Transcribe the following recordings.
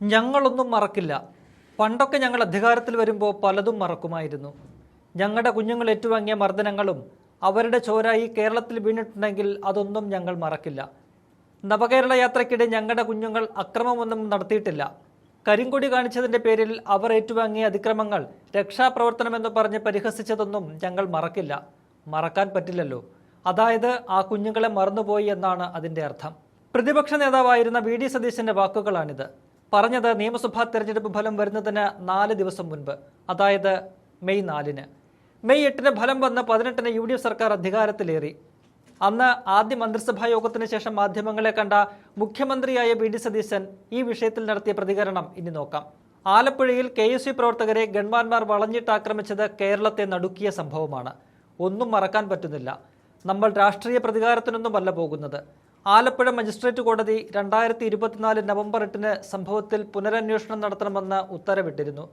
ഞങ്ങളൊന്നും മറക്കില്ല. പണ്ടൊക്കെ ഞങ്ങൾ അധികാരത്തിൽ വരുമ്പോൾ പലതും മറക്കുമായിരുന്നു. ഞങ്ങളുടെ കുഞ്ഞുങ്ങൾ ഏറ്റുവാങ്ങിയ മർദ്ദനങ്ങളും അവരുടെ ചോര ഈ കേരളത്തിൽ വീണിട്ടുണ്ടെങ്കിൽ അതൊന്നും ഞങ്ങൾ മറക്കില്ല. നവകേരള യാത്രയ്ക്കിടെ ഞങ്ങളുടെ കുഞ്ഞുങ്ങൾ അക്രമമൊന്നും നടത്തിയിട്ടില്ല. കരിങ്കൊടി കാണിച്ചതിൻ്റെ പേരിൽ അവർ ഏറ്റുവാങ്ങിയ അതിക്രമങ്ങൾ രക്ഷാപ്രവർത്തനമെന്ന് പറഞ്ഞ് പരിഹസിച്ചതൊന്നും ഞങ്ങൾ മറക്കില്ല. മറക്കാൻ പറ്റില്ലല്ലോ. അതായത് ആ കുഞ്ഞുങ്ങളെ മറന്നുപോയി എന്നാണ് അതിൻ്റെ അർത്ഥം. പ്രതിപക്ഷ നേതാവായിരുന്ന വി ഡി സതീശൻ്റെ വാക്കുകളാണിത്. പറഞ്ഞത് നിയമസഭാ തെരഞ്ഞെടുപ്പ് ഫലം വരുന്നതിന് 4 ദിവസം മുൻപ്, അതായത് മെയ് 4-ന്. മെയ് 8-ന് ഫലം വന്ന് 18-ന് UDF സർക്കാർ അധികാരത്തിലേറി. അന്ന് ആദ്യ മന്ത്രിസഭാ യോഗത്തിന് ശേഷം മാധ്യമങ്ങളെ കണ്ട മുഖ്യമന്ത്രിയായ വി ഡി സതീശൻ ഈ വിഷയത്തിൽ നടത്തിയ പ്രതികരണം ഇനി നോക്കാം. ആലപ്പുഴയിൽ KSU പ്രവർത്തകരെ ഗൺമാന്മാർ വളഞ്ഞിട്ട് ആക്രമിച്ചത് കേരളത്തെ നടുക്കിയ സംഭവമാണ്. ഒന്നും മറക്കാൻ പറ്റുന്നില്ല. നമ്മൾ രാഷ്ട്രീയ പ്രതികാരത്തിനൊന്നുമല്ല പോകുന്നത്. ആലപ്പുഴ മജിസ്ട്രേറ്റ് കോടതി 2024 നവംബർ 8-ന് സംഭവത്തിൽ പുനരന്വേഷണം നടത്തണമെന്ന് ഉത്തരവിട്ടിരുന്നു.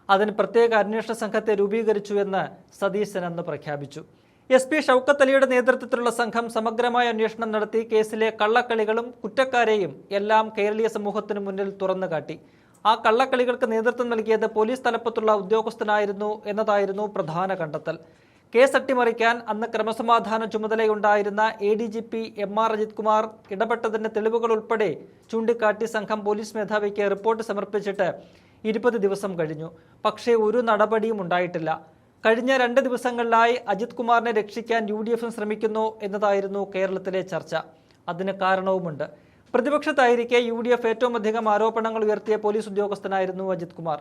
അതിന് പ്രത്യേക അന്വേഷണ സംഘത്തെ രൂപീകരിച്ചു എന്ന് സതീശൻ അന്ന് പ്രഖ്യാപിച്ചു. SP ഷൗക്കത്ത് അലിയുടെ നേതൃത്വത്തിലുള്ള സംഘം സമഗ്രമായ അന്വേഷണം നടത്തി കേസിലെ കള്ളക്കളികളും കുറ്റക്കാരെയും എല്ലാം കേരളീയ സമൂഹത്തിന് മുന്നിൽ തുറന്നു കാട്ടി. ആ കള്ളക്കളികൾക്ക് നേതൃത്വം നൽകിയത് പോലീസ് തലപ്പത്തുള്ള ഉദ്യോഗസ്ഥനായിരുന്നു എന്നതായിരുന്നു പ്രധാന കണ്ടെത്തൽ. കേസ് അട്ടിമറിക്കാൻ അന്ന് ക്രമസമാധാന ചുമതലയുണ്ടായിരുന്ന ADGP MR അജിത് കുമാർ ഇടപെട്ടതിൻ്റെ തെളിവുകൾ ഉൾപ്പെടെ ചൂണ്ടിക്കാട്ടി സംഘം പോലീസ് മേധാവിക്ക് റിപ്പോർട്ട് സമർപ്പിച്ചിട്ട് 20 ദിവസം കഴിഞ്ഞു. പക്ഷേ ഒരു നടപടിയും ഉണ്ടായിട്ടില്ല. കഴിഞ്ഞ 2 ദിവസങ്ങളിലായി അജിത് കുമാറിനെ രക്ഷിക്കാൻ UDF ശ്രമിക്കുന്നു എന്നതായിരുന്നു കേരളത്തിലെ ചർച്ച. അതിന് കാരണവുമുണ്ട്. പ്രതിപക്ഷത്തായിരിക്കെ UDF ഏറ്റവും അധികം ആരോപണങ്ങൾ ഉയർത്തിയ പോലീസ് ഉദ്യോഗസ്ഥനായിരുന്നു അജിത് കുമാർ.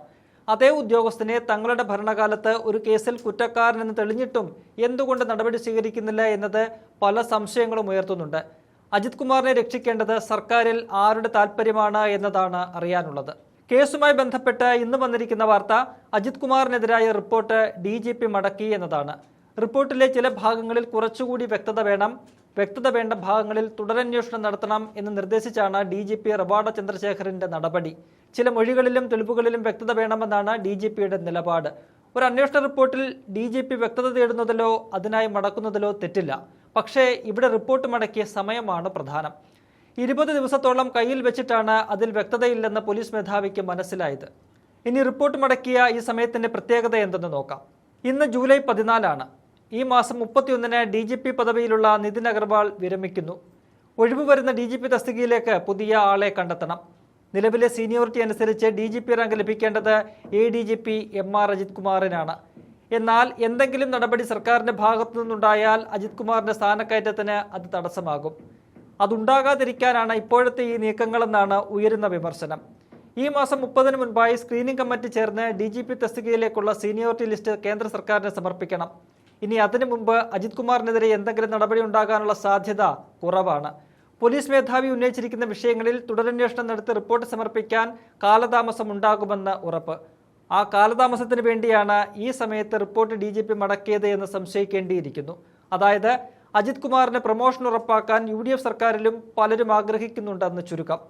അതേ ഉദ്യോഗസ്ഥനെ തങ്ങളുടെ ഭരണകാലത്ത് ഒരു കേസിൽ കുറ്റക്കാരനെന്ന് തെളിഞ്ഞിട്ടും എന്തുകൊണ്ട് നടപടി സ്വീകരിക്കുന്നില്ല എന്നത് പല സംശയങ്ങളും ഉയർത്തുന്നുണ്ട്. അജിത് കുമാറിനെ രക്ഷിക്കേണ്ടത് സർക്കാരിൽ ആരുടെ താല്പര്യമാണ് എന്നതാണ് അറിയാനുള്ളത്. കേസുമായി ബന്ധപ്പെട്ട് ഇന്ന് വന്നിരിക്കുന്ന വാർത്ത അജിത് കുമാറിനെതിരായ റിപ്പോർട്ട് DGP മടക്കി എന്നതാണ്. റിപ്പോർട്ടിലെ ചില ഭാഗങ്ങളിൽ കുറച്ചുകൂടി വ്യക്തത വേണ്ട ഭാഗങ്ങളിൽ തുടരന്വേഷണം നടത്തണം എന്ന് നിർദ്ദേശിച്ചാണ് DGP റവാഡ ചന്ദ്രശേഖറിന്റെ നടപടി. ചില മൊഴികളിലും തെളിവുകളിലും വ്യക്തത വേണമെന്നാണ് DGPയുടെ നിലപാട്. ഒരു അന്വേഷണ റിപ്പോർട്ടിൽ DGP വ്യക്തത തേടുന്നതിലോ അതിനായി മടക്കുന്നതിലോ തെറ്റില്ല. പക്ഷേ ഇവിടെ റിപ്പോർട്ട് മടക്കിയ സമയമാണ് പ്രധാനം. 20 ദിവസത്തോളം കയ്യിൽ വെച്ചിട്ടാണ് അതിൽ വ്യക്തതയില്ലെന്ന് പോലീസ് മേധാവിക്ക് മനസ്സിലായത്. ഇനി റിപ്പോർട്ട് മടക്കിയ ഈ സമയത്തിന്റെ പ്രത്യേകത എന്തെന്ന് നോക്കാം. ഇന്ന് ജൂലൈ 14-ആണ്. ഈ മാസം 31-ന് DGP പദവിയിലുള്ള നിതിൻ അഗർവാൾ വിരമിക്കുന്നു. ഒഴിവ് വരുന്ന DGP തസ്തികയിലേക്ക് പുതിയ ആളെ കണ്ടെത്തണം. നിലവിലെ സീനിയോറിറ്റി അനുസരിച്ച് DGP റാങ്ക് ലഭിക്കേണ്ടത് ADGP MR അജിത് കുമാറിനാണ്. എന്നാൽ എന്തെങ്കിലും നടപടി സർക്കാരിന്റെ ഭാഗത്തു നിന്നുണ്ടായാൽ അജിത് കുമാറിന്റെ സ്ഥാനക്കയറ്റത്തിന് അത് തടസ്സമാകും. അതുണ്ടാകാതിരിക്കാനാണ് ഇപ്പോഴത്തെ ഈ നീക്കങ്ങളെന്നാണ് ഉയരുന്ന വിമർശനം. ഈ മാസം 30-ന് മുൻപായി സ്ക്രീനിംഗ് കമ്മിറ്റി ചേർന്ന് DGP തസ്തികയിലേക്കുള്ള സീനിയോറിറ്റി ലിസ്റ്റ് കേന്ദ്ര സർക്കാരിന് സമർപ്പിക്കണം. ഇനി അതിനു മുമ്പ് അജിത് കുമാറിനെതിരെ എന്തെങ്കിലും നടപടി ഉണ്ടാകാനുള്ള സാധ്യത കുറവാണ്. പോലീസ് മേധാവി ഉന്നയിച്ചിരിക്കുന്ന വിഷയങ്ങളിൽ തുടരന്വേഷണം നടത്തി റിപ്പോർട്ട് സമർപ്പിക്കാൻ കാലതാമസം ഉണ്ടാകുമെന്ന് ഉറപ്പ്. ആ കാലതാമസത്തിന് വേണ്ടിയാണ് ഈ സമയത്ത് റിപ്പോർട്ട് DGP മടക്കിയത് എന്ന് സംശയിക്കേണ്ടിയിരിക്കുന്നു. അതായത് അജിത് കുമാറിന് പ്രൊമോഷൻ ഉറപ്പാക്കാൻ UDF സർക്കാരിലും പലരും ആഗ്രഹിക്കുന്നുണ്ടെന്ന് ചുരുക്കം.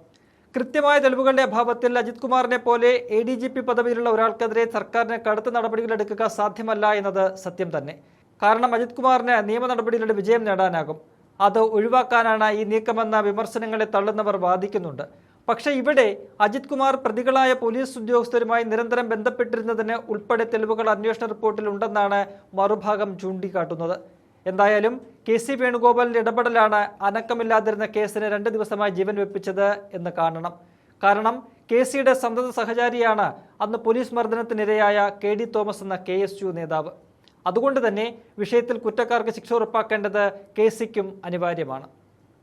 കൃത്യമായ തെളിവുകളുടെ അഭാവത്തിൽ അജിത് കുമാറിനെ പോലെ ADGP പദവിയിലുള്ള ഒരാൾക്കെതിരെ സർക്കാരിന് കടുത്ത നടപടികൾ എടുക്കുക സാധ്യമല്ല എന്നത് സത്യം തന്നെ. കാരണം അജിത് കുമാറിന് നിയമ നടപടികളുടെ വിജയം നേടാനാകും. അത് ഒഴിവാക്കാനാണ് ഈ നീക്കമെന്ന വിമർശനങ്ങളെ തള്ളുന്നവർ വാദിക്കുന്നുണ്ട്. പക്ഷേ ഇവിടെ അജിത് കുമാർ പ്രതികളായ പോലീസ് ഉദ്യോഗസ്ഥരുമായി നിരന്തരം ബന്ധപ്പെട്ടിരുന്നതിന് ഉൾപ്പെടെ തെളിവുകൾ അന്വേഷണ റിപ്പോർട്ടിൽ ഉണ്ടെന്നാണ് മറുഭാഗം ചൂണ്ടിക്കാട്ടുന്നത്. എന്തായാലും KC വേണുഗോപാലിന്റെ ഇടപെടലാണ് അനക്കമില്ലാതിരുന്ന കേസിന് 2 ദിവസമായി ജീവൻ വെപ്പിച്ചത് എന്ന് കാണണം. കാരണം KCയുടെ സന്തത സഹചാരിയാണ് അന്ന് പോലീസ് മർദ്ദനത്തിനിരയായ KD തോമസ് എന്ന KSU നേതാവ്. അതുകൊണ്ട് തന്നെ വിഷയത്തിൽ കുറ്റക്കാർക്ക് ശിക്ഷ ഉറപ്പാക്കേണ്ടത് KCക്കും അനിവാര്യമാണ്.